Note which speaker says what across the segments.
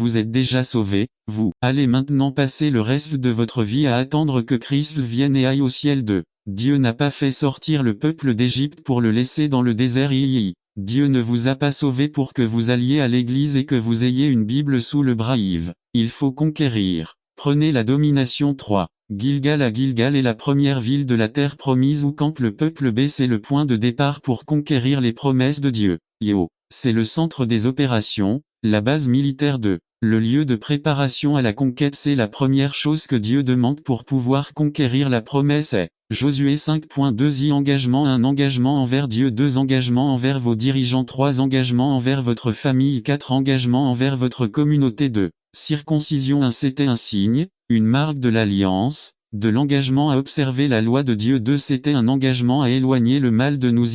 Speaker 1: vous êtes déjà sauvés, vous allez maintenant passer le reste de votre vie à attendre que Christ vienne et aille au ciel 2. Dieu n'a pas fait sortir le peuple d'Égypte pour le laisser dans le désert. Dieu ne vous a pas sauvé pour que vous alliez à l'église et que vous ayez une Bible sous le bras. Il faut conquérir. Prenez la domination 3. Gilgal est la première ville de la terre promise où campe le peuple B. C'est le point de départ pour conquérir les promesses de Dieu. C'est le centre des opérations, la base militaire 2. Le lieu de préparation à la conquête. C'est la première chose que Dieu demande pour pouvoir conquérir la promesse est Josué 5.2 engagement 1 engagement envers Dieu 2 engagement envers vos dirigeants 3 engagement envers votre famille 4 engagement envers votre communauté 2. Circoncision 1 C'était un signe, une marque de l'alliance, de l'engagement à observer la loi de Dieu 2 C'était un engagement à éloigner le mal de nous.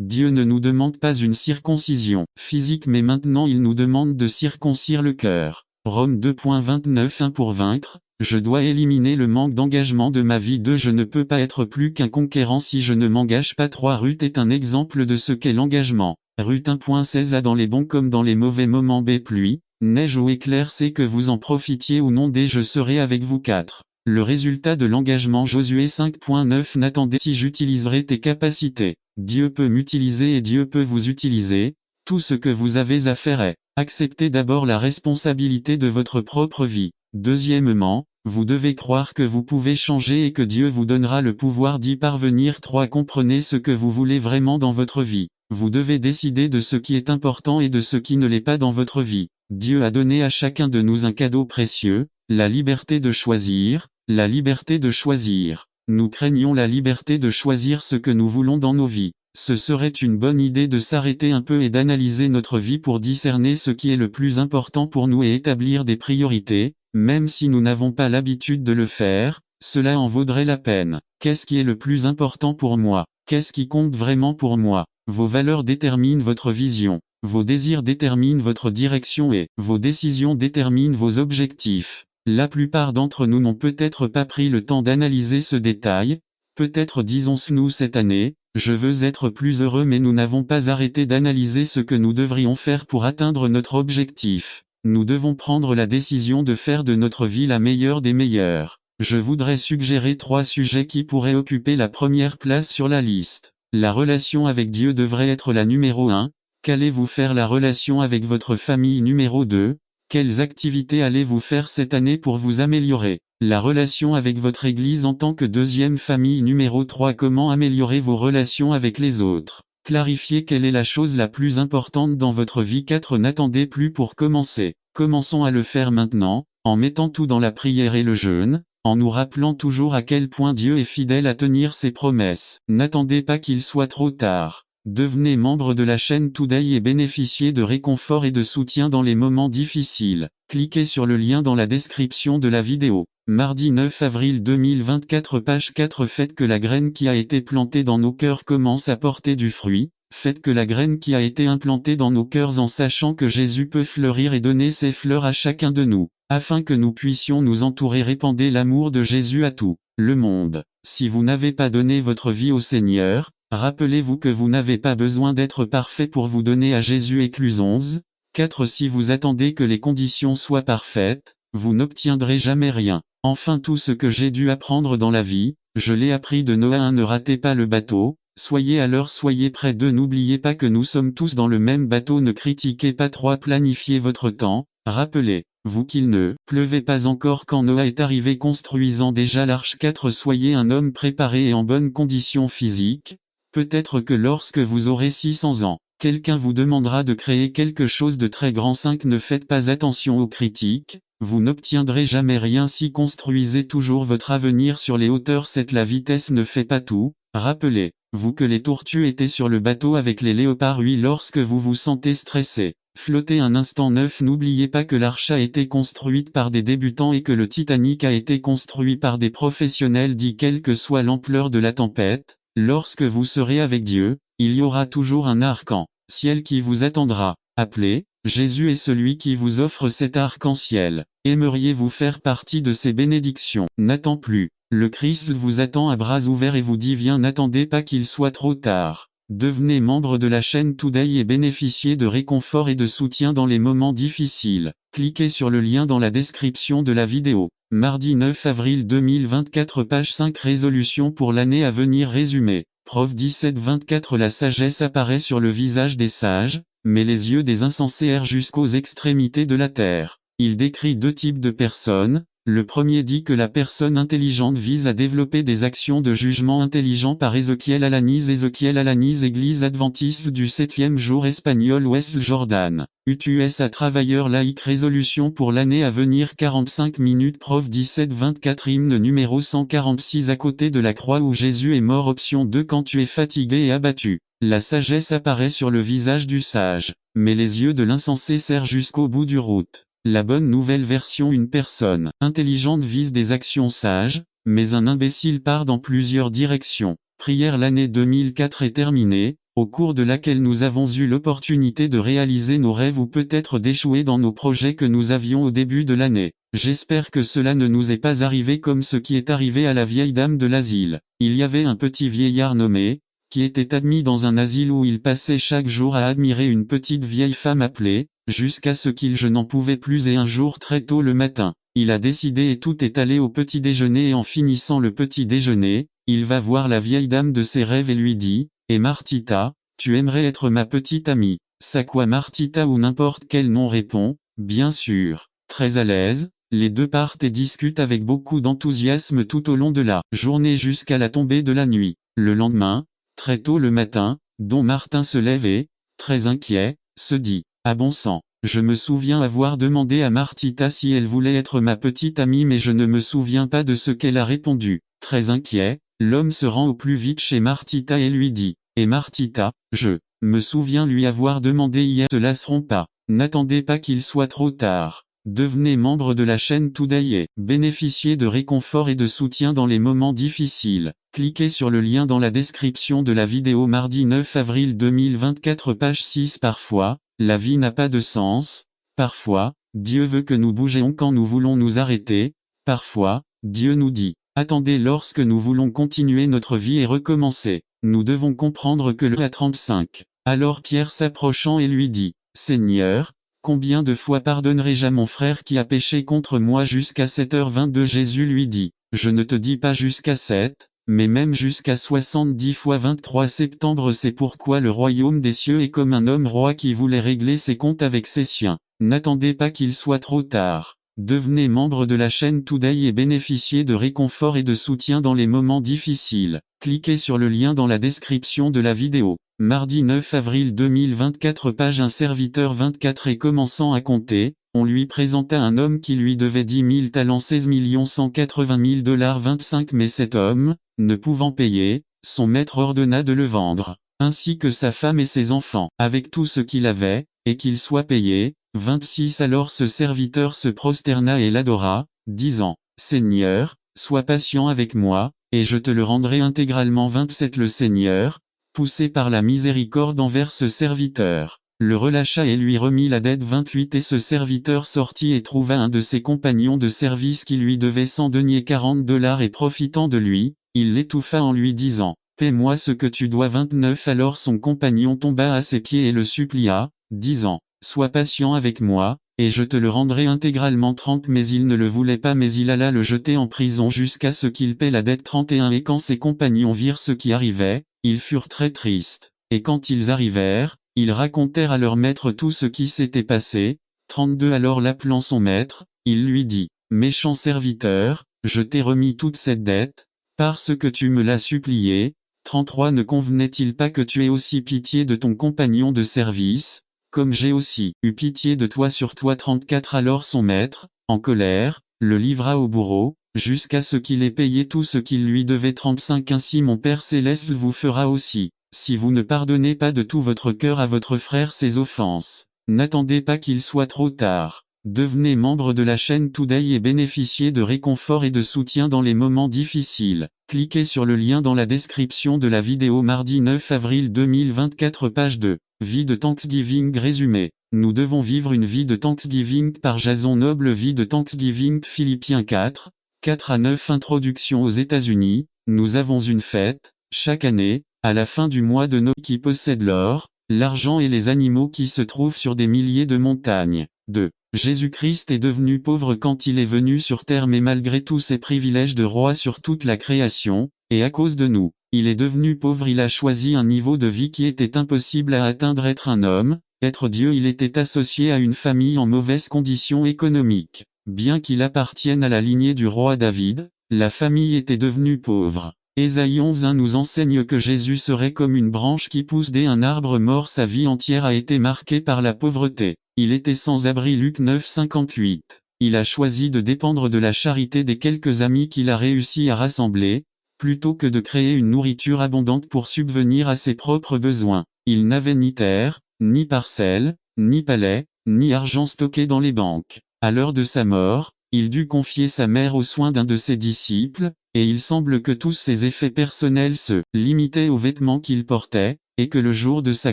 Speaker 1: Dieu ne nous demande pas une circoncision physique mais maintenant il nous demande de circoncire le cœur. Rome 2.29 1 Pour vaincre, je dois éliminer le manque d'engagement de ma vie 2 Je ne peux pas être plus qu'un conquérant si je ne m'engage pas 3 Ruth est un exemple de ce qu'est l'engagement. Ruth 1.16 A dans les bons comme dans les mauvais moments B pluie, neige ou éclair c'est que vous en profitiez ou non D je serai avec vous 4. Le résultat de l'engagement Josué 5.9 N'attendez si j'utiliserai tes capacités. Dieu peut m'utiliser et Dieu peut vous utiliser. Tout ce que vous avez à faire est, accepter d'abord la responsabilité de votre propre vie. Deuxièmement, vous devez croire que vous pouvez changer et que Dieu vous donnera le pouvoir d'y parvenir. 3 Comprenez ce que vous voulez vraiment dans votre vie. Vous devez décider de ce qui est important et de ce qui ne l'est pas dans votre vie. Dieu a donné à chacun de nous un cadeau précieux, la liberté de choisir, la liberté de choisir. Nous craignons la liberté de choisir ce que nous voulons dans nos vies. Ce serait une bonne idée de s'arrêter un peu et d'analyser notre vie pour discerner ce qui est le plus important pour nous et établir des priorités, même si nous n'avons pas l'habitude de le faire, cela en vaudrait la peine. Qu'est-ce qui est le plus important pour moi? Qu'est-ce qui compte vraiment pour moi? Vos valeurs déterminent votre vision. Vos désirs déterminent votre direction et vos décisions déterminent vos objectifs. La plupart d'entre nous n'ont peut-être pas pris le temps d'analyser ce détail. Peut-être disons-nous cette année, je veux être plus heureux mais nous n'avons pas arrêté d'analyser ce que nous devrions faire pour atteindre notre objectif. Nous devons prendre la décision de faire de notre vie la meilleure des meilleures. Je voudrais suggérer 3 sujets qui pourraient occuper la première place sur la liste. La relation avec Dieu devrait être la numéro 1. Qu'allez-vous faire la relation avec votre famille numéro 2? Quelles activités allez-vous faire cette année pour vous améliorer? La relation avec votre église en tant que deuxième famille numéro 3. Comment améliorer vos relations avec les autres? Clarifiez quelle est la chose la plus importante dans votre vie. 4 N'attendez plus pour commencer. Commençons à le faire maintenant, en mettant tout dans la prière et le jeûne, en nous rappelant toujours à quel point Dieu est fidèle à tenir ses promesses. N'attendez pas qu'il soit trop tard. Devenez membre de la chaîne Today et bénéficiez de réconfort et de soutien dans les moments difficiles. Cliquez sur le lien dans la description de la vidéo. Mardi 9 avril 2024 page 4 Faites que la graine qui a été plantée dans nos cœurs commence à porter du fruit. Faites que la graine qui a été implantée dans nos cœurs en sachant que Jésus peut fleurir et donner ses fleurs à chacun de nous, afin que nous puissions nous entourer. Répandez l'amour de Jésus à tout le monde. Si vous n'avez pas donné votre vie au Seigneur, rappelez-vous que vous n'avez pas besoin d'être parfait pour vous donner à Jésus. Écluse 11. 4 Si vous attendez que les conditions soient parfaites, vous n'obtiendrez jamais rien. Enfin tout ce que j'ai dû apprendre dans la vie, je l'ai appris de Noah 1 Ne ratez pas le bateau, soyez à l'heure soyez près 2 N'oubliez pas que nous sommes tous dans le même bateau. Ne critiquez pas 3 Planifiez votre temps, rappelez-vous qu'il ne pleuvait pas encore quand Noah est arrivé construisant déjà l'arche. 4 Soyez un homme préparé et en bonne condition physique. Peut-être que lorsque vous aurez 600 ans, quelqu'un vous demandera de créer quelque chose de très grand. 5 Ne faites pas attention aux critiques, vous n'obtiendrez jamais rien si construisez toujours votre avenir sur les hauteurs. 7 La vitesse ne fait pas tout, rappelez-vous que les tortues étaient sur le bateau avec les léopards. 8 Lorsque vous vous sentez stressé, flottez un instant. 9 N'oubliez pas que l'arche a été construite par des débutants et que le Titanic a été construit par des professionnels. 10 Quelle que soit l'ampleur de la tempête, lorsque vous serez avec Dieu, il y aura toujours un arc-en-ciel qui vous attendra. Appelez, Jésus est celui qui vous offre cet arc-en-ciel. Aimeriez-vous faire partie de ces bénédictions? N'attends plus. Le Christ vous attend à bras ouverts et vous dit viens. N'attendez pas qu'il soit trop tard. Devenez membre de la chaîne Today et bénéficiez de réconfort et de soutien dans les moments difficiles. Cliquez sur le lien dans la description de la vidéo. Mardi 9 avril 2024 page 5 résolution pour l'année à venir résumé. Prof 17-24 La sagesse apparaît sur le visage des sages, mais les yeux des insensés errent jusqu'aux extrémités de la terre. Il décrit deux types de personnes. Le premier dit que la personne intelligente vise à développer des actions de jugement intelligent par Ézéchiel Alanis Église adventiste du 7e jour espagnol West Jordan. UTUSA travailleur laïque résolution pour l'année à venir 45 minutes Prof 17-24 hymne numéro 146 à côté de la croix où Jésus est mort option 2 quand tu es fatigué et abattu. La sagesse apparaît sur le visage du sage, mais les yeux de l'insensé serrent jusqu'au bout du route. La bonne nouvelle version une personne intelligente vise des actions sages, mais un imbécile part dans plusieurs directions. Prière L'année 2004 est terminée, au cours de laquelle nous avons eu l'opportunité de réaliser nos rêves ou peut-être d'échouer dans nos projets que nous avions au début de l'année. J'espère que cela ne nous est pas arrivé comme ce qui est arrivé à la vieille dame de l'asile. Il y avait un petit vieillard nommé, qui était admis dans un asile où il passait chaque jour à admirer une petite vieille femme appelée, jusqu'à ce qu'il je n'en pouvais plus et un jour très tôt le matin, il a décidé et tout est allé au petit déjeuner et en finissant le petit déjeuner, il va voir la vieille dame de ses rêves et lui dit, « Et Martita, tu aimerais être ma petite amie ?» Ça quoi Martita ou n'importe quel nom répond, « Bien sûr. » Très à l'aise, les deux partent et discutent avec beaucoup d'enthousiasme tout au long de la journée jusqu'à la tombée de la nuit. Le lendemain, très tôt le matin, Don Martin se lève et, très inquiet, se dit, « Ah bon sang, je me souviens avoir demandé à Martita si elle voulait être ma petite amie mais je ne me souviens pas de ce qu'elle a répondu. » Très inquiet, l'homme se rend au plus vite chez Martita et lui dit, « Et Martita, je me souviens lui avoir demandé hier ne se lasseront pas. N'attendez pas qu'il soit trop tard. » Devenez membre de la chaîne Today et bénéficiez de réconfort et de soutien dans les moments difficiles. Cliquez sur le lien dans la description de la vidéo mardi 9 avril 2024 page 6 Parfois, la vie n'a pas de sens. Parfois, Dieu veut que nous bougions quand nous voulons nous arrêter. Parfois, Dieu nous dit, attendez lorsque nous voulons continuer notre vie et recommencer. Nous devons comprendre que le à 35. Alors Pierre s'approchant et lui dit, Seigneur, combien de fois pardonnerai-je à mon frère qui a péché contre moi jusqu'à 7h22 Jésus lui dit, je ne te dis pas jusqu'à 7, mais même jusqu'à 70 fois 23 septembre c'est pourquoi le royaume des cieux est comme un homme roi qui voulait régler ses comptes avec ses siens. N'attendez pas qu'il soit trop tard. Devenez membre de la chaîne Today et bénéficiez de réconfort et de soutien dans les moments difficiles. Cliquez sur le lien dans la description de la vidéo. Mardi 9 avril 2024 page un serviteur 24 et commençant à compter, on lui présenta un homme qui lui devait 10 000 talents 16 180 000 $ 25 mais cet homme, ne pouvant payer, son maître ordonna de le vendre, ainsi que sa femme et ses enfants, avec tout ce qu'il avait, et qu'il soit payé. 26 Alors ce serviteur se prosterna et l'adora, disant, Seigneur, sois patient avec moi, et je te le rendrai intégralement 27 Le Seigneur, poussé par la miséricorde envers ce serviteur, le relâcha et lui remit la dette 28 Et ce serviteur sortit et trouva un de ses compagnons de service qui lui devait 100 deniers 40 $ et profitant de lui, il l'étouffa en lui disant, paie-moi ce que tu dois 29 Alors son compagnon tomba à ses pieds et le supplia, disant, sois patient avec moi, et je te le rendrai intégralement 30 Mais il ne le voulait pas mais il alla le jeter en prison jusqu'à ce qu'il paie la dette 31 Et quand ses compagnons virent ce qui arrivait, ils furent très tristes, et quand ils arrivèrent, ils racontèrent à leur maître tout ce qui s'était passé. 32 Alors l'appelant son maître, il lui dit, méchant serviteur, je t'ai remis toute cette dette, parce que tu me l'as supplié. 33 Ne convenait-il pas que tu aies aussi pitié de ton compagnon de service, comme j'ai aussi eu pitié de toi sur toi 34 Alors son maître, en colère, le livra au bourreau, jusqu'à ce qu'il ait payé tout ce qu'il lui devait 35 Ainsi mon Père Céleste vous fera aussi, si vous ne pardonnez pas de tout votre cœur à votre frère ses offenses. N'attendez pas qu'il soit trop tard. Devenez membre de la chaîne Today et bénéficiez de réconfort et de soutien dans les moments difficiles. Cliquez sur le lien dans la description de la vidéo mardi 9 avril 2024 page 2. Vie de Thanksgiving résumé. Nous devons vivre une vie de Thanksgiving par Jason Noble Vie de Thanksgiving Philippiens 4, 4 à 9 Introduction aux États-Unis. Nous avons une fête, chaque année, à la fin du mois de Noé qui possède l'or, l'argent et les animaux qui se trouvent sur des milliers de montagnes. 2. Jésus-Christ est devenu pauvre quand il est venu sur terre mais malgré tous ses privilèges de roi sur toute la création, et à cause de nous, il est devenu pauvre. Il a choisi un niveau de vie qui était impossible à atteindre. Être un homme, être Dieu. Il était associé à une famille en mauvaise condition économique. Bien qu'il appartienne à la lignée du roi David, la famille était devenue pauvre. Ésaïe 11:1 nous enseigne que Jésus serait comme une branche qui pousse d'un arbre mort. Sa vie entière a été marquée par la pauvreté. Il était sans abri. Luc 9:58. Il a choisi de dépendre de la charité des quelques amis qu'il a réussi à rassembler, plutôt que de créer une nourriture abondante pour subvenir à ses propres besoins. Il n'avait ni terre, ni parcelle, ni palais, ni argent stocké dans les banques. À l'heure de sa mort, il dut confier sa mère aux soins d'un de ses disciples, et il semble que tous ses effets personnels se limitaient aux vêtements qu'il portait, et que le jour de sa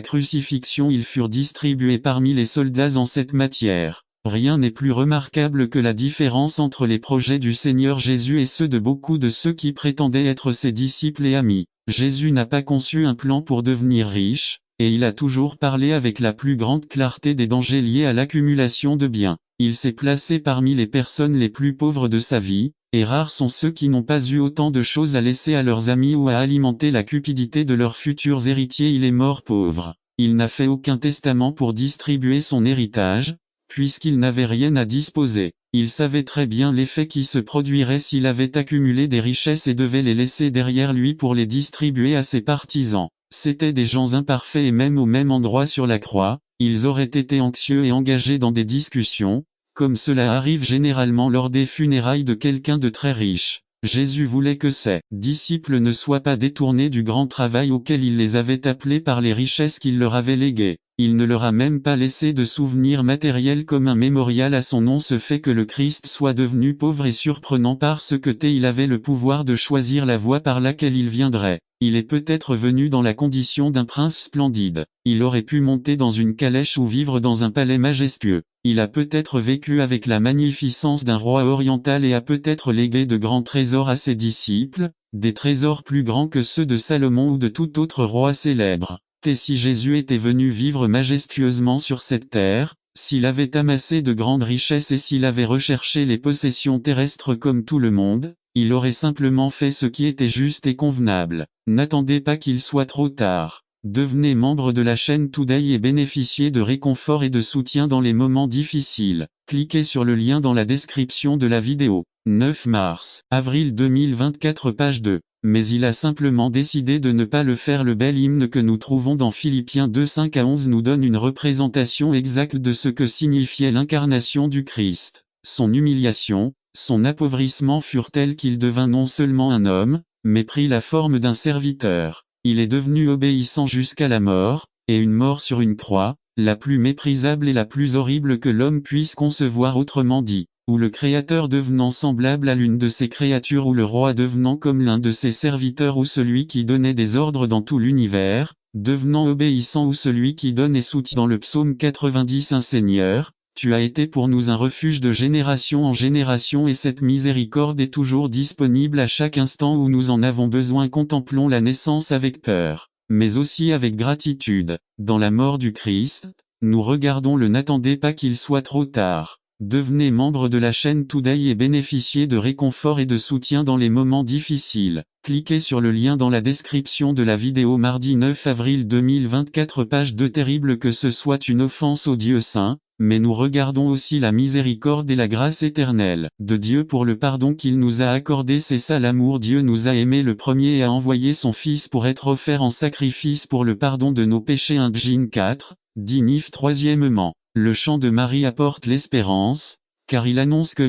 Speaker 1: crucifixion ils furent distribués parmi les soldats en cette matière. Rien n'est plus remarquable que la différence entre les projets du Seigneur Jésus et ceux de beaucoup de ceux qui prétendaient être ses disciples et amis. Jésus n'a pas conçu un plan pour devenir riche, et il a toujours parlé avec la plus grande clarté des dangers liés à l'accumulation de biens. Il s'est placé parmi les personnes les plus pauvres de sa vie, et rares sont ceux qui n'ont pas eu autant de choses à laisser à leurs amis ou à alimenter la cupidité de leurs futurs héritiers. Il est mort pauvre. Il n'a fait aucun testament pour distribuer son héritage, puisqu'il n'avait rien à disposer. Il savait très bien l'effet qui se produirait s'il avait accumulé des richesses et devait les laisser derrière lui pour les distribuer à ses partisans. C'étaient des gens imparfaits et même au même endroit sur la croix, ils auraient été anxieux et engagés dans des discussions, comme cela arrive généralement lors des funérailles de quelqu'un de très riche. Jésus voulait que ses disciples ne soient pas détournés du grand travail auquel il les avait appelés par les richesses qu'il leur avait léguées. Il ne leur a même pas laissé de souvenirs matériels comme un mémorial à son nom. Ce fait que le Christ soit devenu pauvre est surprenant parce que il avait le pouvoir de choisir la voie par laquelle il viendrait. Il est peut-être venu dans la condition d'un prince splendide. Il aurait pu monter dans une calèche ou vivre dans un palais majestueux. Il a peut-être vécu avec la magnificence d'un roi oriental et a peut-être légué de grands trésors à ses disciples, des trésors plus grands que ceux de Salomon ou de tout autre roi célèbre. Et si Jésus était venu vivre majestueusement sur cette terre, s'il avait amassé de grandes richesses et s'il avait recherché les possessions terrestres comme tout le monde, il aurait simplement fait ce qui était juste et convenable. N'attendez pas qu'il soit trop tard. Devenez membre de la chaîne Today et bénéficiez de réconfort et de soutien dans les moments difficiles. Cliquez sur le lien dans la description de la vidéo. 9 mars, avril 2024 page 2. Mais il a simplement décidé de ne pas le faire. Le bel hymne que nous trouvons dans Philippiens 2:5-11 nous donne une représentation exacte de ce que signifiait l'incarnation du Christ. Son humiliation, son appauvrissement furent tels qu'il devint non seulement un homme, mais prit la forme d'un serviteur. Il est devenu obéissant jusqu'à la mort, et une mort sur une croix, la plus méprisable et la plus horrible que l'homme puisse concevoir. Autrement dit, ou le Créateur devenant semblable à l'une de ses créatures, ou le roi devenant comme l'un de ses serviteurs, ou celui qui donnait des ordres dans tout l'univers, devenant obéissant, ou celui qui donne et soutient. Dans le psaume 90, un Seigneur, tu as été pour nous un refuge de génération en génération et cette miséricorde est toujours disponible à chaque instant où nous en avons besoin. Contemplons la naissance avec peur, mais aussi avec gratitude. Dans la mort du Christ, nous regardons le n'attendez pas qu'il soit trop tard. Devenez membre de la chaîne Today et bénéficiez de réconfort et de soutien dans les moments difficiles. Cliquez sur le lien dans la description de la vidéo. Mardi 9 avril 2024 page 2. Terrible que ce soit une offense au Dieu saint, mais nous regardons aussi la miséricorde et la grâce éternelle de Dieu pour le pardon qu'il nous a accordé. C'est ça l'amour. Dieu nous a aimés le premier et a envoyé son Fils pour être offert en sacrifice pour le pardon de nos péchés. 1 Jean 4, 10 Nif. Troisièmement, le chant de Marie apporte l'espérance, car il annonce que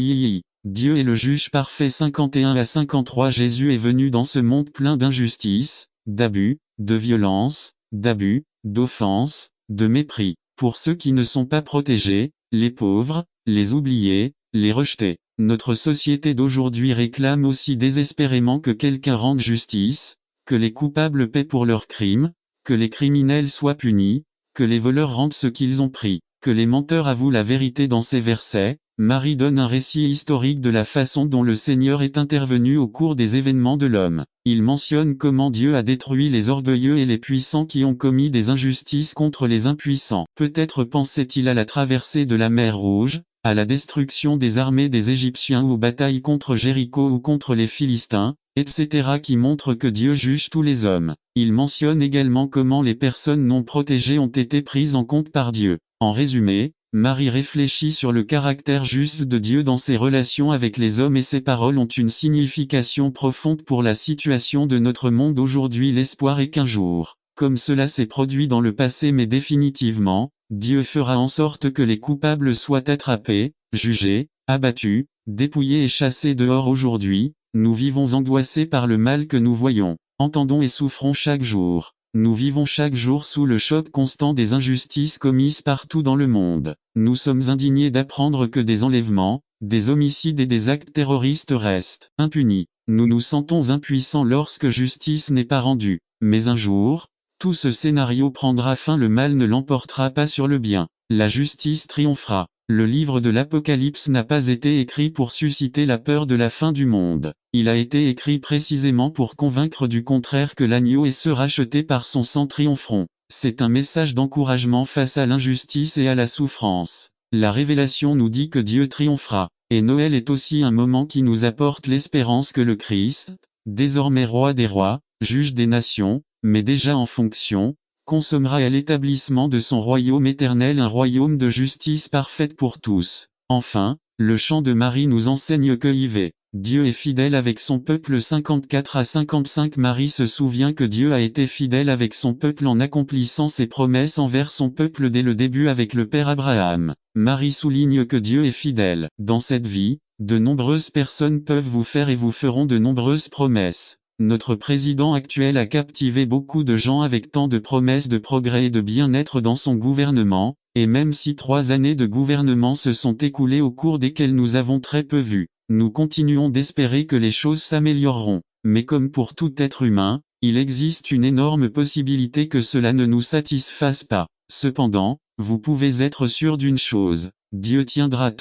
Speaker 1: Dieu est le juge parfait. 51-53 Jésus est venu dans ce monde plein d'injustice, d'abus, de violence, d'abus, d'offenses, de mépris, pour ceux qui ne sont pas protégés, les pauvres, les oubliés, les rejetés. Notre société d'aujourd'hui réclame aussi désespérément que quelqu'un rende justice, que les coupables paient pour leurs crimes, que les criminels soient punis, que les voleurs rendent ce qu'ils ont pris, que les menteurs avouent la vérité dans ces versets. Marie donne un récit historique de la façon dont le Seigneur est intervenu au cours des événements de l'homme. Il mentionne comment Dieu a détruit les orgueilleux et les puissants qui ont commis des injustices contre les impuissants. Peut-être pensait-il à la traversée de la mer Rouge, à la destruction des armées des Égyptiens ou aux batailles contre Jéricho ou contre les Philistins, etc. qui montrent que Dieu juge tous les hommes. Il mentionne également comment les personnes non protégées ont été prises en compte par Dieu. En résumé, Marie réfléchit sur le caractère juste de Dieu dans ses relations avec les hommes et ses paroles ont une signification profonde pour la situation de notre monde aujourd'hui. L'espoir est qu'un jour, comme cela s'est produit dans le passé mais définitivement, Dieu fera en sorte que les coupables soient attrapés, jugés, abattus, dépouillés et chassés dehors. Aujourd'hui, nous vivons angoissés par le mal que nous voyons, entendons et souffrons chaque jour. Nous vivons chaque jour sous le choc constant des injustices commises partout dans le monde. Nous sommes indignés d'apprendre que des enlèvements, des homicides et des actes terroristes restent impunis. Nous nous sentons impuissants lorsque justice n'est pas rendue. Mais un jour, tout ce scénario prendra fin, le mal ne l'emportera pas sur le bien. La justice triomphera. Le livre de l'Apocalypse n'a pas été écrit pour susciter la peur de la fin du monde. Il a été écrit précisément pour convaincre du contraire que l'agneau et ceux rachetés par son sang triompheront. C'est un message d'encouragement face à l'injustice et à la souffrance. La révélation nous dit que Dieu triomphera. Et Noël est aussi un moment qui nous apporte l'espérance que le Christ, désormais roi des rois, juge des nations, mais déjà en fonction, consommera à l'établissement de son royaume éternel, un royaume de justice parfaite pour tous. Enfin, le chant de Marie nous enseigne que Dieu est fidèle avec son peuple. 54 à 55. Marie se souvient que Dieu a été fidèle avec son peuple en accomplissant ses promesses envers son peuple dès le début avec le Père Abraham. Marie souligne que Dieu est fidèle. Dans cette vie, de nombreuses personnes peuvent vous faire et vous feront de nombreuses promesses. Notre président actuel a captivé beaucoup de gens avec tant de promesses de progrès et de bien-être dans son gouvernement, et même si 3 années de gouvernement se sont écoulées au cours desquelles nous avons très peu vu, nous continuons d'espérer que les choses s'amélioreront. Mais comme pour tout être humain, il existe une énorme possibilité que cela ne nous satisfasse pas. Cependant, vous pouvez être sûr d'une chose, Dieu tiendra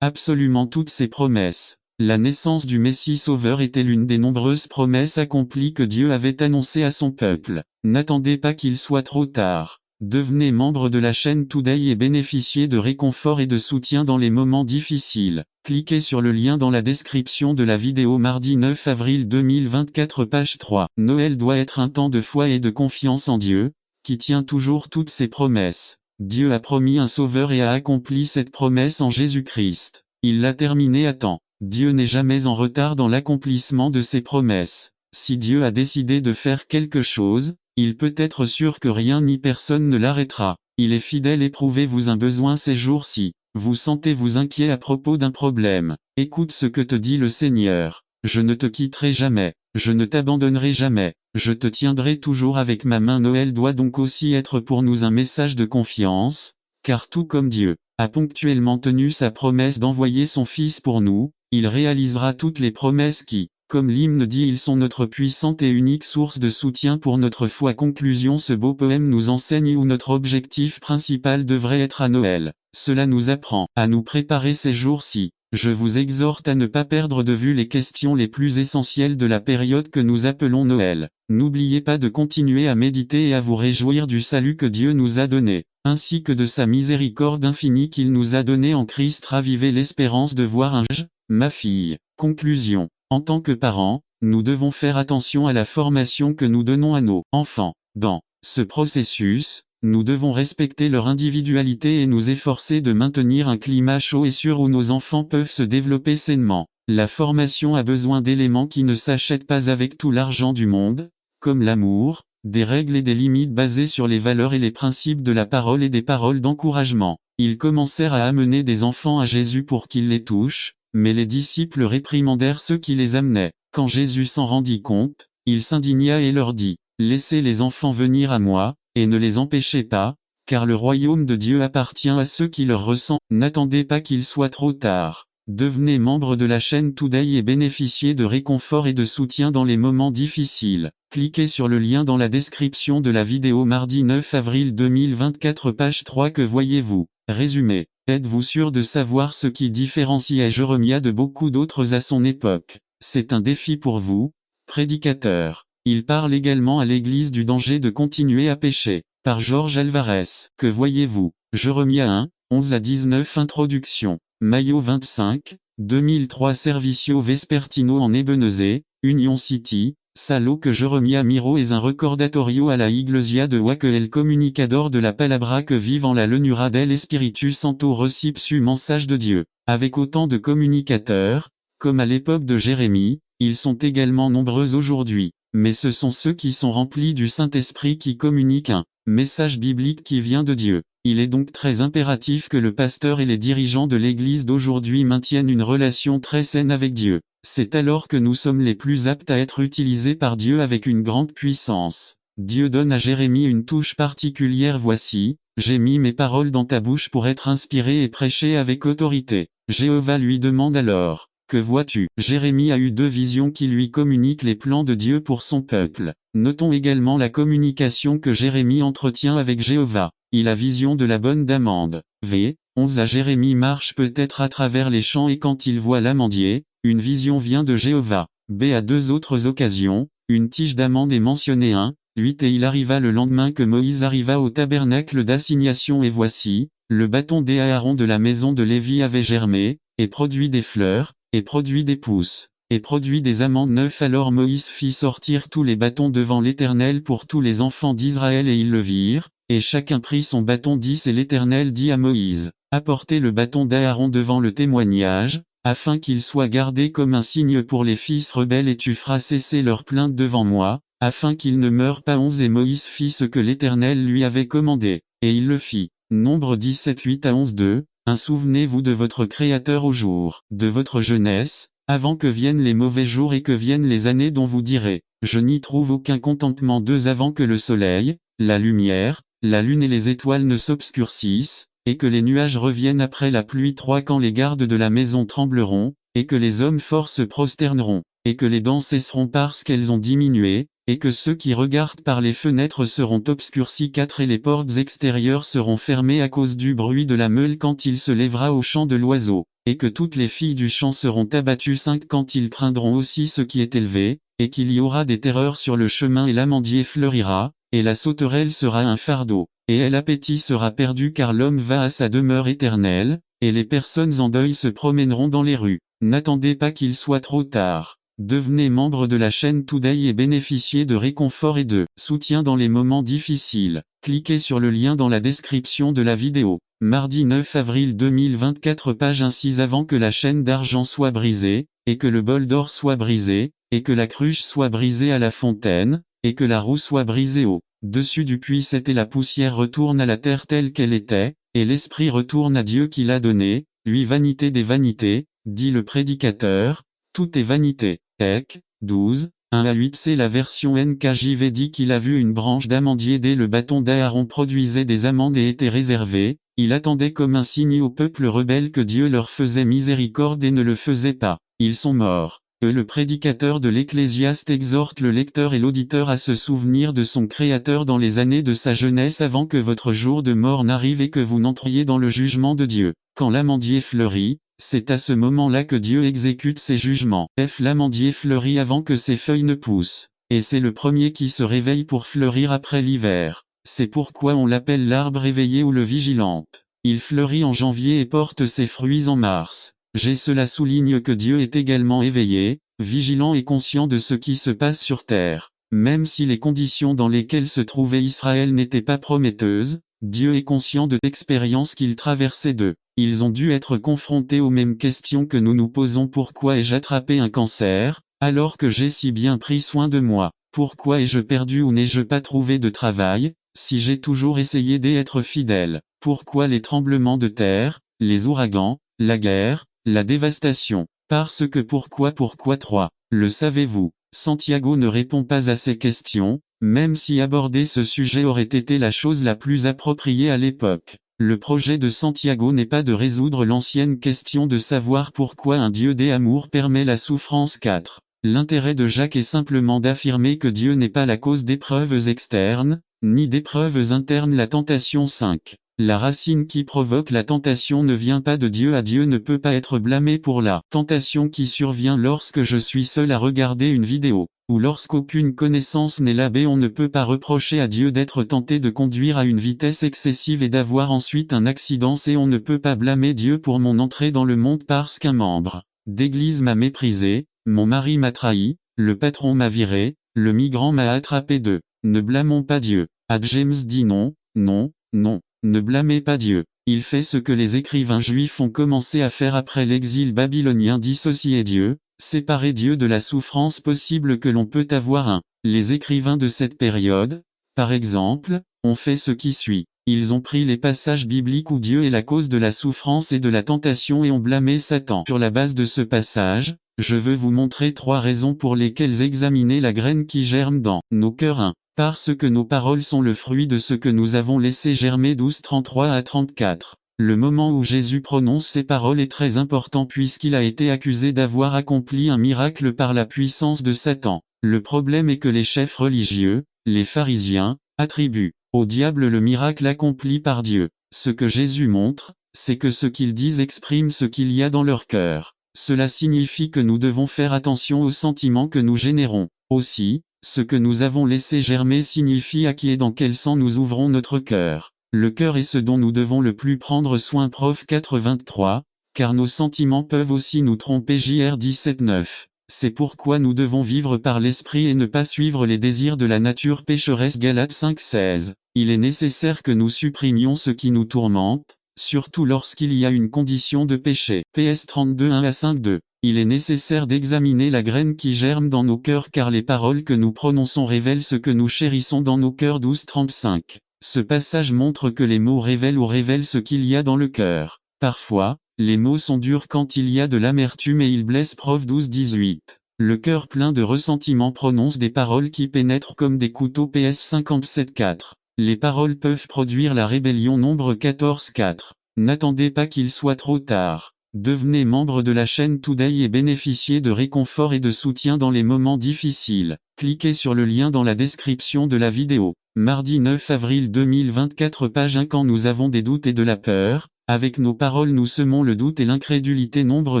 Speaker 1: absolument toutes ses promesses. La naissance du Messie Sauveur était l'une des nombreuses promesses accomplies que Dieu avait annoncées à son peuple. N'attendez pas qu'il soit trop tard. Devenez membre de la chaîne Today et bénéficiez de réconfort et de soutien dans les moments difficiles. Cliquez sur le lien dans la description de la vidéo. Mardi 9 avril 2024, page 3. Noël doit être un temps de foi et de confiance en Dieu, qui tient toujours toutes ses promesses. Dieu a promis un Sauveur et a accompli cette promesse en Jésus-Christ. Il l'a terminé à temps. Dieu n'est jamais en retard dans l'accomplissement de ses promesses. Si Dieu a décidé de faire quelque chose, il peut être sûr que rien ni personne ne l'arrêtera. Il est fidèle. Éprouvez-vous un besoin ces jours-ci? Vous sentez-vous inquiet à propos d'un problème? Écoute ce que te dit le Seigneur. Je ne te quitterai jamais. Je ne t'abandonnerai jamais. Je te tiendrai toujours avec ma main. Noël doit donc aussi être pour nous un message de confiance, car tout comme Dieu a ponctuellement tenu sa promesse d'envoyer son Fils pour nous, il réalisera toutes les promesses qui, comme l'hymne dit, ils sont notre puissante et unique source de soutien pour notre foi. Conclusion. Ce beau poème nous enseigne où notre objectif principal devrait être à Noël. Cela nous apprend à nous préparer ces jours-ci. Je vous exhorte à ne pas perdre de vue les questions les plus essentielles de la période que nous appelons Noël. N'oubliez pas de continuer à méditer et à vous réjouir du salut que Dieu nous a donné, ainsi que de sa miséricorde infinie qu'il nous a donnée en Christ. Ravivez l'espérance de voir un jour, ma fille. Conclusion. En tant que parents, nous devons faire attention à la formation que nous donnons à nos enfants. Dans ce processus, nous devons respecter leur individualité et nous efforcer de maintenir un climat chaud et sûr où nos enfants peuvent se développer sainement. La formation a besoin d'éléments qui ne s'achètent pas avec tout l'argent du monde, comme l'amour, des règles et des limites basées sur les valeurs et les principes de la parole et des paroles d'encouragement. Ils commencèrent à amener des enfants à Jésus pour qu'ils les touchent, mais les disciples réprimandèrent ceux qui les amenaient. Quand Jésus s'en rendit compte, il s'indigna et leur dit, « Laissez les enfants venir à moi, et ne les empêchez pas, car le royaume de Dieu appartient à ceux qui leur ressentent. N'attendez pas qu'il soit trop tard. Devenez membre de la chaîne Today et bénéficiez de réconfort et de soutien dans les moments difficiles. Cliquez sur le lien dans la description de la vidéo. Mardi 9 avril 2024, page 3. Que voyez-vous? Résumé. Êtes-vous sûr de savoir ce qui différenciait Jérémie de beaucoup d'autres à son époque? C'est un défi pour vous, prédicateur. Il parle également à l'Église du danger de continuer à pécher. Par Georges Alvarez. Que voyez-vous? Jérémie 1, 11 à 19. Introduction. Mayo 25, 2003. Servicio Vespertino en Ebenezer, Union City, Salo. Que Jérémie Miro es un recordatorio a la Iglesia de Wa que el comunicador de la palabra que vive en la lenura del Espíritu Santo recibe su mensage de Dieu. Avec autant de communicateurs, comme à l'époque de Jérémie, ils sont également nombreux aujourd'hui. Mais ce sont ceux qui sont remplis du Saint-Esprit qui communiquent un message biblique qui vient de Dieu. Il est donc très impératif que le pasteur et les dirigeants de l'Église d'aujourd'hui maintiennent une relation très saine avec Dieu. C'est alors que nous sommes les plus aptes à être utilisés par Dieu avec une grande puissance. Dieu donne à Jérémie une touche particulière. Voici, j'ai mis mes paroles dans ta bouche pour être inspiré et prêcher avec autorité. Jéhovah lui demande alors, que vois-tu? Jérémie a eu 2 visions qui lui communiquent les plans de Dieu pour son peuple. Notons également la communication que Jérémie entretient avec Jéhovah. Il a vision de la bonne d'amande. V. 11 à Jérémie marche peut-être à travers les champs et quand il voit l'amandier, une vision vient de Jéhovah. B. À 2 autres occasions, une tige d'amande est mentionnée 1, 8 et il arriva le lendemain que Moïse arriva au tabernacle d'assignation et voici, le bâton d'Aaron de la maison de Lévi avait germé, et produit des fleurs, et produit des pousses, et produit des amandes 9. Alors Moïse fit sortir tous les bâtons devant l'Éternel pour tous les enfants d'Israël et ils le virent, et chacun prit son bâton 10 et l'Éternel dit à Moïse, apportez le bâton d'Aaron devant le témoignage, afin qu'il soit gardé comme un signe pour les fils rebelles et tu feras cesser leur plainte devant moi, afin qu'ils ne meurent pas. 11 Et Moïse fit ce que l'Éternel lui avait commandé, et il le fit. Nombre 17 8 à 11 2. Souvenez-vous de votre Créateur au jour de votre jeunesse, avant que viennent les mauvais jours et que viennent les années dont vous direz, je n'y trouve aucun contentement. 2 Avant que le soleil, la lumière, la lune et les étoiles ne s'obscurcissent, et que les nuages reviennent après la pluie. 3 Quand les gardes de la maison trembleront, et que les hommes forts se prosterneront, et que les dents cesseront parce qu'elles ont diminué, et que ceux qui regardent par les fenêtres seront obscurcis. 4 Et les portes extérieures seront fermées à cause du bruit de la meule quand il se lèvera au chant de l'oiseau, et que toutes les filles du champ seront abattues. 5 Quand ils craindront aussi ce qui est élevé, et qu'il y aura des terreurs sur le chemin et l'amandier fleurira, et la sauterelle sera un fardeau, et l'appétit sera perdu car l'homme va à sa demeure éternelle, et les personnes en deuil se promèneront dans les rues. N'attendez pas qu'il soit trop tard. Devenez membre de la chaîne Today et bénéficiez de réconfort et de soutien dans les moments difficiles. Cliquez sur le lien dans la description de la vidéo. Mardi 9 avril 2024 page 6 Avant que la chaîne d'argent soit brisée, et que le bol d'or soit brisé, et que la cruche soit brisée à la fontaine, et que la roue soit brisée au dessus du puits 7 Et la poussière retourne à la terre telle qu'elle était, et l'esprit retourne à Dieu qui l'a donné, lui vanité des vanités, dit le prédicateur, tout est vanité. Ec. 12, 1 à 8 C'est la version NKJV dit qu'il a vu une branche d'amandier dès le bâton d'Aaron produisait des amandes et était réservé, il attendait comme un signe au peuple rebelle que Dieu leur faisait miséricorde et ne le faisait pas, ils sont morts. Le prédicateur de l'Ecclésiaste exhorte le lecteur et l'auditeur à se souvenir de son Créateur dans les années de sa jeunesse avant que votre jour de mort n'arrive et que vous n'entriez dans le jugement de Dieu. Quand l'amandier fleurit, c'est à ce moment-là que Dieu exécute ses jugements. L'amandier fleurit avant que ses feuilles ne poussent, et c'est le premier qui se réveille pour fleurir après l'hiver. C'est pourquoi on l'appelle l'arbre éveillé ou le vigilante. Il fleurit en janvier et porte ses fruits en mars. Cela souligne que Dieu est également éveillé, vigilant et conscient de ce qui se passe sur terre. Même si les conditions dans lesquelles se trouvait Israël n'étaient pas prometteuses, Dieu est conscient de l'expérience qu'ils traversaient d'eux. Ils ont dû être confrontés aux mêmes questions que nous nous posons. Pourquoi ai-je attrapé un cancer, alors que j'ai si bien pris soin de moi? Pourquoi ai-je perdu ou n'ai-je pas trouvé de travail, si j'ai toujours essayé d'être fidèle? Pourquoi les tremblements de terre, les ouragans, la guerre, la dévastation? Parce que pourquoi 3. Le savez-vous? Santiago ne répond pas à ces questions, même si aborder ce sujet aurait été la chose la plus appropriée à l'époque. Le projet de Santiago n'est pas de résoudre l'ancienne question de savoir pourquoi un Dieu d'amour permet la souffrance. 4. L'intérêt de Jacques est simplement d'affirmer que Dieu n'est pas la cause d'épreuves externes, ni d'épreuves internes. La tentation. 5. La racine qui provoque la tentation ne vient pas de Dieu. Dieu ne peut pas être blâmé pour la tentation qui survient lorsque je suis seul à regarder une vidéo, ou lorsqu'aucune connaissance n'est là. On ne peut pas reprocher à Dieu d'être tenté de conduire à une vitesse excessive et d'avoir ensuite un accident. Et on ne peut pas blâmer Dieu pour mon entrée dans le monde parce qu'un membre d'église m'a méprisé, mon mari m'a trahi, le patron m'a viré, le migrant m'a attrapé de. Ne blâmons pas Dieu. James dit non, non, non. Ne blâmez pas Dieu. Il fait ce que les écrivains juifs ont commencé à faire après l'exil babylonien: dissocier Dieu, séparer Dieu de la souffrance possible que l'on peut avoir. Les écrivains de cette période, par exemple, ont fait ce qui suit. Ils ont pris les passages bibliques où Dieu est la cause de la souffrance et de la tentation et ont blâmé Satan. Sur la base de ce passage, je veux vous montrer 3 raisons pour lesquelles examiner la graine qui germe dans nos cœurs. Parce que nos paroles sont le fruit de ce que nous avons laissé germer. 12:33 à 34. Le moment où Jésus prononce ces paroles est très important puisqu'il a été accusé d'avoir accompli un miracle par la puissance de Satan. Le problème est que les chefs religieux, les pharisiens, attribuent au diable le miracle accompli par Dieu. Ce que Jésus montre, c'est que ce qu'ils disent exprime ce qu'il y a dans leur cœur. Cela signifie que nous devons faire attention aux sentiments que nous générons. Aussi, ce que nous avons laissé germer signifie à qui et dans quel sens nous ouvrons notre cœur. Le cœur est ce dont nous devons le plus prendre soin. Prof 4:23, car nos sentiments peuvent aussi nous tromper. JR 17:9. C'est pourquoi nous devons vivre par l'esprit et ne pas suivre les désirs de la nature pécheresse. Galates 5:16. Il est nécessaire que nous supprimions ce qui nous tourmente, surtout lorsqu'il y a une condition de péché. PS 32:1 à 5:2. Il est nécessaire d'examiner la graine qui germe dans nos cœurs car les paroles que nous prononçons révèlent ce que nous chérissons dans nos cœurs. 12:35. Ce passage montre que les mots révèlent ce qu'il y a dans le cœur. Parfois, les mots sont durs quand il y a de l'amertume et ils blessent. Prof 12:18. Le cœur plein de ressentiment prononce des paroles qui pénètrent comme des couteaux. PS 57:4. Les paroles peuvent produire la rébellion. Nombre 14:4. N'attendez pas qu'il soit trop tard. Devenez membre de la chaîne Today et bénéficiez de réconfort et de soutien dans les moments difficiles. Cliquez sur le lien dans la description de la vidéo. Mardi 9 avril 2024 page 1. Quand nous avons des doutes et de la peur, avec nos paroles nous semons le doute et l'incrédulité. Nombre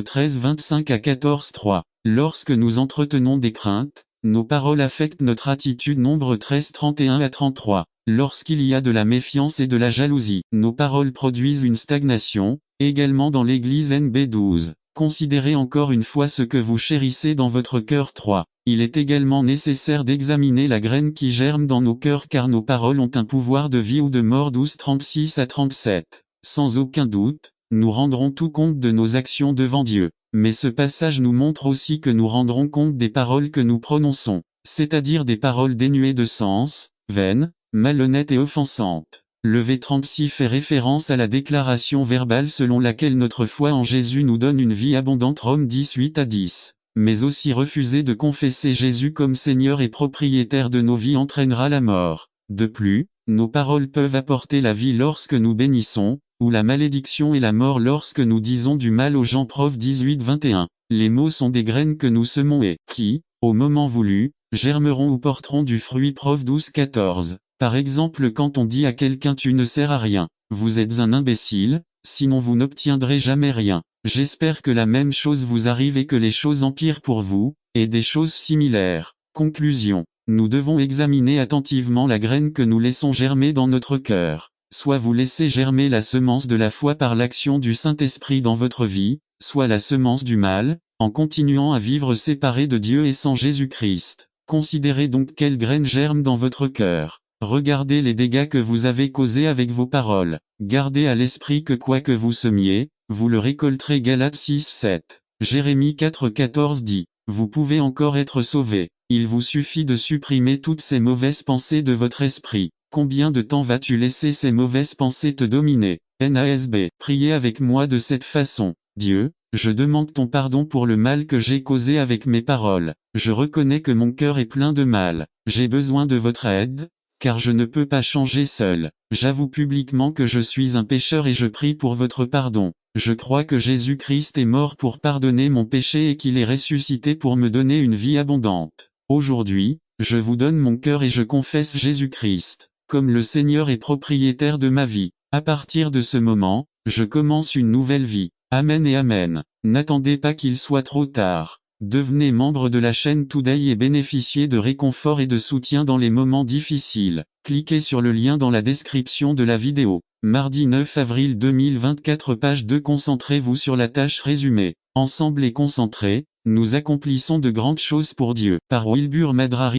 Speaker 1: 13:25 à 14:3. Lorsque nous entretenons des craintes, nos paroles affectent notre attitude. Nombre 13:31 à 33. Lorsqu'il y a de la méfiance et de la jalousie, nos paroles produisent une stagnation. Également dans l'église NB 12. Considérez encore une fois ce que vous chérissez dans votre cœur. 3. Il est également nécessaire d'examiner la graine qui germe dans nos cœurs car nos paroles ont un pouvoir de vie ou de mort. 12:36 à 37. Sans aucun doute, nous rendrons tout compte de nos actions devant Dieu. Mais ce passage nous montre aussi que nous rendrons compte des paroles que nous prononçons, c'est-à-dire des paroles dénuées de sens, vaines, malhonnêtes et offensantes. Le V36 fait référence à la déclaration verbale selon laquelle notre foi en Jésus nous donne une vie abondante. Romains 10:8 à 10. Mais aussi refuser de confesser Jésus comme Seigneur et propriétaire de nos vies entraînera la mort. De plus, nos paroles peuvent apporter la vie lorsque nous bénissons, ou la malédiction et la mort lorsque nous disons du mal aux gens. Prof 18:21. Les mots sont des graines que nous semons et qui, au moment voulu, germeront ou porteront du fruit. Prof 12:14. Par exemple, quand on dit à quelqu'un tu ne sers à rien, vous êtes un imbécile, sinon vous n'obtiendrez jamais rien. J'espère que la même chose vous arrive et que les choses empirent pour vous, et des choses similaires. Conclusion. Nous devons examiner attentivement la graine que nous laissons germer dans notre cœur. Soit vous laissez germer la semence de la foi par l'action du Saint-Esprit dans votre vie, soit la semence du mal, en continuant à vivre séparé de Dieu et sans Jésus-Christ. Considérez donc quelle graine germe dans votre cœur. Regardez les dégâts que vous avez causés avec vos paroles. Gardez à l'esprit que quoi que vous semiez, vous le récolterez. Galates 6:7. Jérémie 4:14 dit, vous pouvez encore être sauvés. Il vous suffit de supprimer toutes ces mauvaises pensées de votre esprit. Combien de temps vas-tu laisser ces mauvaises pensées te dominer? NASB. Priez avec moi de cette façon. Dieu, je demande ton pardon pour le mal que j'ai causé avec mes paroles. Je reconnais que mon cœur est plein de mal. J'ai besoin de votre aide, car je ne peux pas changer seul. J'avoue publiquement que je suis un pécheur et je prie pour votre pardon. Je crois que Jésus-Christ est mort pour pardonner mon péché et qu'il est ressuscité pour me donner une vie abondante. Aujourd'hui, je vous donne mon cœur et je confesse Jésus-Christ comme le Seigneur et propriétaire de ma vie. À partir de ce moment, je commence une nouvelle vie. Amen et amen. N'attendez pas qu'il soit trop tard. Devenez membre de la chaîne Today et bénéficiez de réconfort et de soutien dans les moments difficiles. Cliquez sur le lien dans la description de la vidéo. Mardi 9 avril 2024 page 2. Concentrez-vous sur la tâche résumée. Ensemble et concentrés, nous accomplissons de grandes choses pour Dieu. Par Wilbur Madrari.